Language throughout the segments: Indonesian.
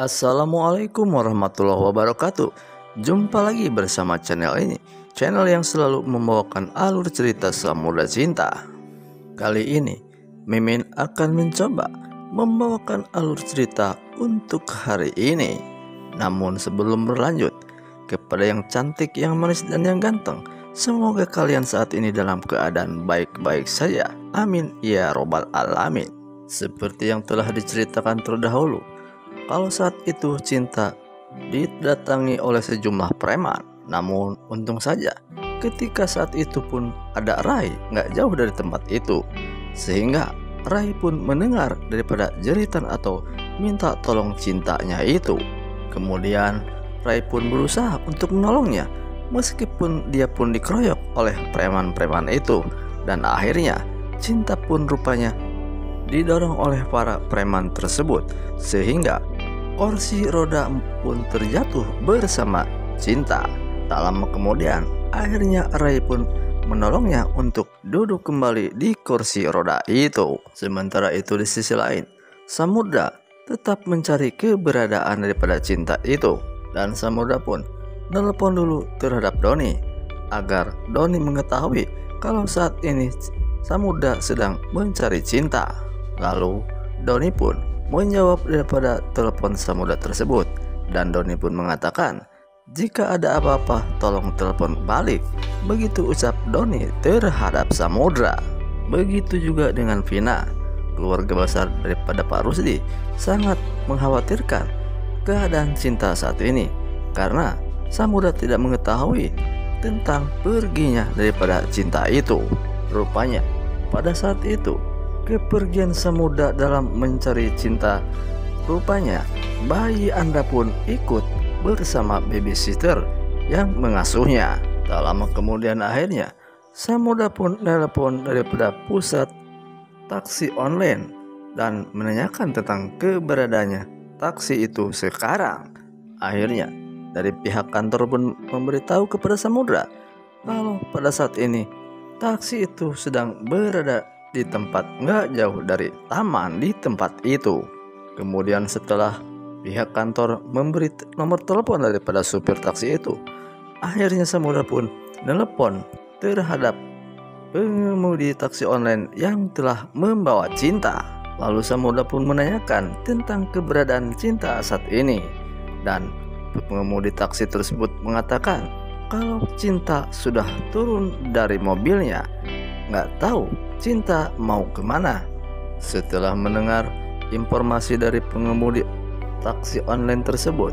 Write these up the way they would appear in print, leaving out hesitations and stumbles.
Assalamualaikum warahmatullahi wabarakatuh. Jumpa lagi bersama channel ini, channel yang selalu membawakan alur cerita Samudra Cinta. Kali ini Mimin akan mencoba membawakan alur cerita untuk hari ini. Namun sebelum berlanjut, kepada yang cantik, yang manis, dan yang ganteng, semoga kalian saat ini dalam keadaan baik-baik saja. Amin ya robbal alamin. Seperti yang telah diceritakan terdahulu, kalau saat itu Cinta didatangi oleh sejumlah preman. Namun untung saja ketika saat itu pun ada Rai nggak jauh dari tempat itu, sehingga Rai pun mendengar daripada jeritan atau minta tolong Cintanya itu. Kemudian Rai pun berusaha untuk menolongnya, meskipun dia pun dikeroyok oleh preman-preman itu. Dan akhirnya Cinta pun rupanya didorong oleh para preman tersebut, sehingga kursi roda pun terjatuh bersama Cinta. Tak lama kemudian akhirnya Rai pun menolongnya untuk duduk kembali di kursi roda itu. Sementara itu di sisi lain, Samudra tetap mencari keberadaan daripada Cinta itu, dan Samudra pun nelpon dulu terhadap Doni agar Doni mengetahui kalau saat ini Samudra sedang mencari Cinta. Lalu Doni pun menjawab daripada telepon Samudra tersebut, dan Doni pun mengatakan jika ada apa-apa tolong telepon balik. Begitu ucap Doni terhadap Samudra. Begitu juga dengan Vina. Keluarga besar daripada Pak Rusdi sangat mengkhawatirkan keadaan Cinta saat ini, karena Samudra tidak mengetahui tentang perginya daripada Cinta itu. Rupanya pada saat itu kepergian Samudra dalam mencari Cinta, rupanya bayi Anda pun ikut bersama babysitter yang mengasuhnya. Tak lama kemudian akhirnya Samudra pun telepon daripada pusat taksi online dan menanyakan tentang keberadaannya taksi itu sekarang. Akhirnya dari pihak kantor pun memberitahu kepada Samudra kalau pada saat ini taksi itu sedang berada di tempat nggak jauh dari taman di tempat itu. Kemudian setelah pihak kantor memberi nomor telepon daripada supir taksi itu, akhirnya Samudra pun telepon terhadap pengemudi taksi online yang telah membawa Cinta. Lalu Samudra pun menanyakan tentang keberadaan Cinta saat ini, dan pengemudi taksi tersebut mengatakan kalau Cinta sudah turun dari mobilnya, nggak tahu Cinta mau kemana. Setelah mendengar informasi dari pengemudi taksi online tersebut,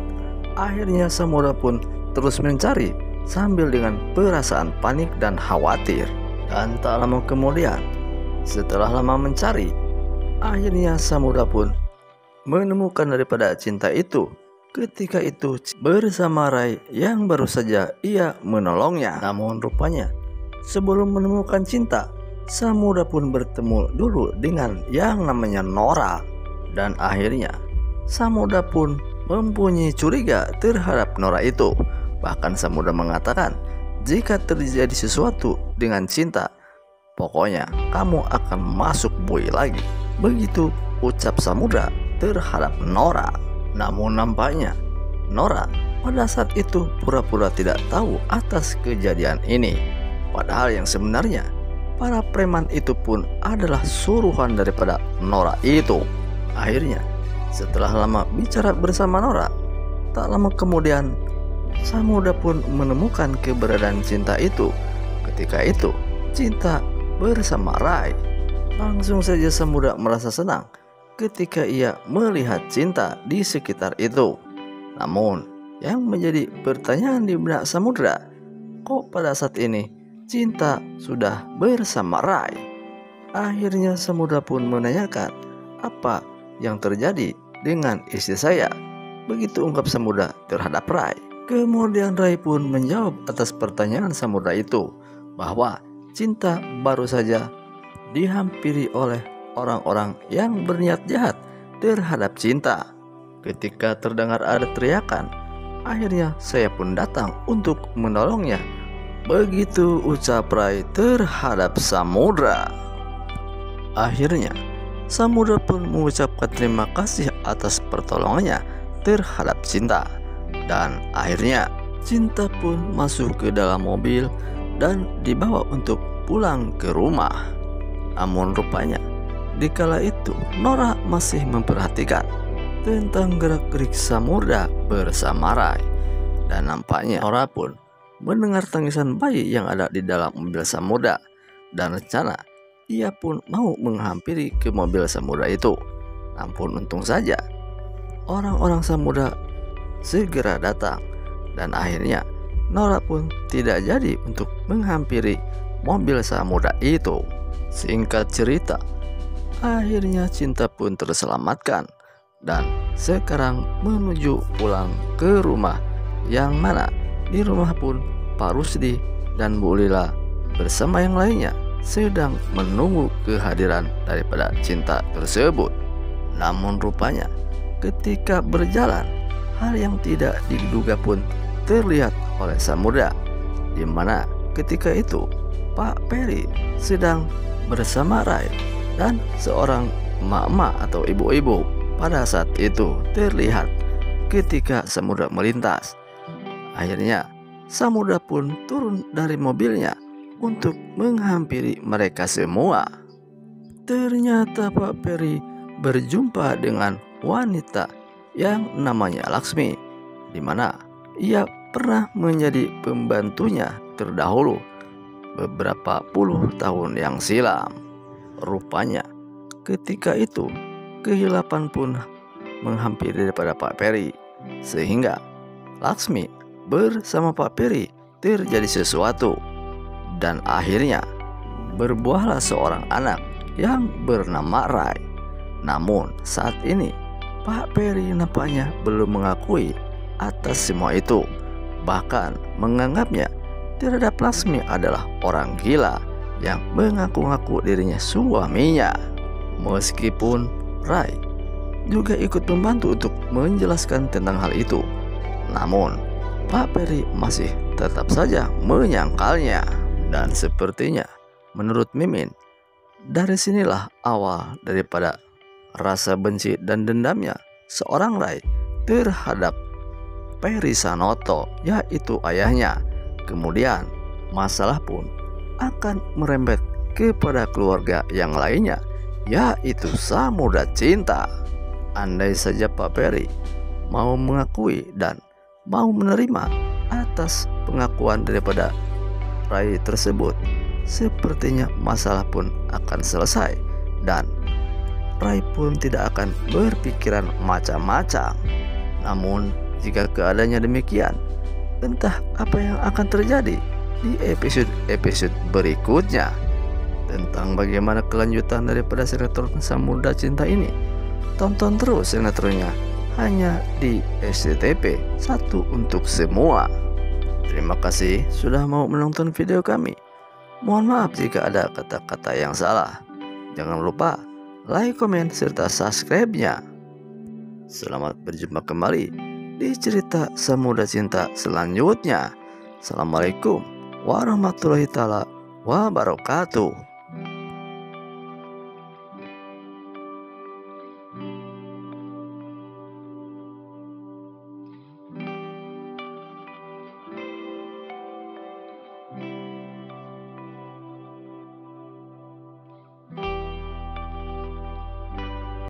akhirnya Samudra pun terus mencari sambil dengan perasaan panik dan khawatir. Dan tak lama kemudian, setelah lama mencari, akhirnya Samudra pun menemukan daripada Cinta itu. Ketika itu bersama Rai yang baru saja ia menolongnya. Namun rupanya sebelum menemukan Cinta, Samudra pun bertemu dulu dengan yang namanya Nora. Dan akhirnya Samudra pun mempunyai curiga terhadap Nora itu. Bahkan Samudra mengatakan jika terjadi sesuatu dengan Cinta, pokoknya kamu akan masuk bui lagi. Begitu ucap Samudra terhadap Nora. Namun nampaknya Nora pada saat itu pura-pura tidak tahu atas kejadian ini. Padahal yang sebenarnya para preman itu pun adalah suruhan daripada Nora itu. Akhirnya setelah lama bicara bersama Nora, tak lama kemudian Samudra pun menemukan keberadaan Cinta itu. Ketika itu Cinta bersama Rai. Langsung saja Samudra merasa senang ketika ia melihat Cinta di sekitar itu. Namun yang menjadi pertanyaan di benak Samudra, kok pada saat ini Cinta sudah bersama Rai? Akhirnya Samudra pun menanyakan, apa yang terjadi dengan istri saya? Begitu ungkap Samudra terhadap Rai. Kemudian Rai pun menjawab atas pertanyaan Samudra itu, bahwa Cinta baru saja dihampiri oleh orang-orang yang berniat jahat terhadap Cinta. Ketika terdengar ada teriakan, akhirnya saya pun datang untuk menolongnya. Begitu ucap Rai terhadap Samudra. Akhirnya Samudra pun mengucapkan terima kasih atas pertolongannya terhadap Cinta. Dan akhirnya Cinta pun masuk ke dalam mobil dan dibawa untuk pulang ke rumah. Namun rupanya dikala itu Nora masih memperhatikan tentang gerak-gerik Samudra bersama Rai. Dan nampaknya Nora pun mendengar tangisan bayi yang ada di dalam mobil Samudra, dan rencana ia pun mau menghampiri ke mobil Samudra itu. Namun untung saja orang-orang Samudra segera datang, dan akhirnya Nora pun tidak jadi untuk menghampiri mobil Samudra itu. Singkat cerita, akhirnya Cinta pun terselamatkan dan sekarang menuju pulang ke rumah, yang mana di rumah pun Pak Rusdi dan Bu Lila bersama yang lainnya sedang menunggu kehadiran daripada Cinta tersebut. Namun rupanya ketika berjalan, hal yang tidak diduga pun terlihat oleh Samudra, di mana ketika itu Pak Peri sedang bersama Rai dan seorang emak-emak atau ibu-ibu pada saat itu terlihat ketika Samudra melintas. Akhirnya Samudra pun turun dari mobilnya untuk menghampiri mereka semua. Ternyata Pak Peri berjumpa dengan wanita yang namanya Laksmi, di mana ia pernah menjadi pembantunya terdahulu beberapa puluh tahun yang silam. Rupanya ketika itu kehilapan pun menghampiri daripada Pak Peri, sehingga Laksmi bersama Pak Peri terjadi sesuatu, dan akhirnya berbuahlah seorang anak yang bernama Rai. Namun saat ini Pak Peri nampaknya belum mengakui atas semua itu, bahkan menganggapnya terhadap Laksmi adalah orang gila yang mengaku-ngaku dirinya suaminya. Meskipun Rai juga ikut membantu untuk menjelaskan tentang hal itu, namun Pak Peri masih tetap saja menyangkalnya. Dan sepertinya menurut Mimin, dari sinilah awal daripada rasa benci dan dendamnya seorang Rai terhadap Peri Sanoto, yaitu ayahnya. Kemudian masalah pun akan merembet kepada keluarga yang lainnya, yaitu Samudra Cinta. Andai saja Pak Peri mau mengakui dan mau menerima atas pengakuan daripada Rai tersebut, sepertinya masalah pun akan selesai dan Rai pun tidak akan berpikiran macam-macam. Namun jika keadaannya demikian, entah apa yang akan terjadi di episode berikutnya tentang bagaimana kelanjutan daripada sinetron Samudra Cinta ini. Tonton terus sinetronnya hanya di SCTV, satu untuk semua. Terima kasih sudah mau menonton video kami. Mohon maaf jika ada kata-kata yang salah. Jangan lupa like, komen, serta subscribe-nya. Selamat berjumpa kembali di cerita Samudra Cinta selanjutnya. Assalamualaikum warahmatullahi taala wabarakatuh.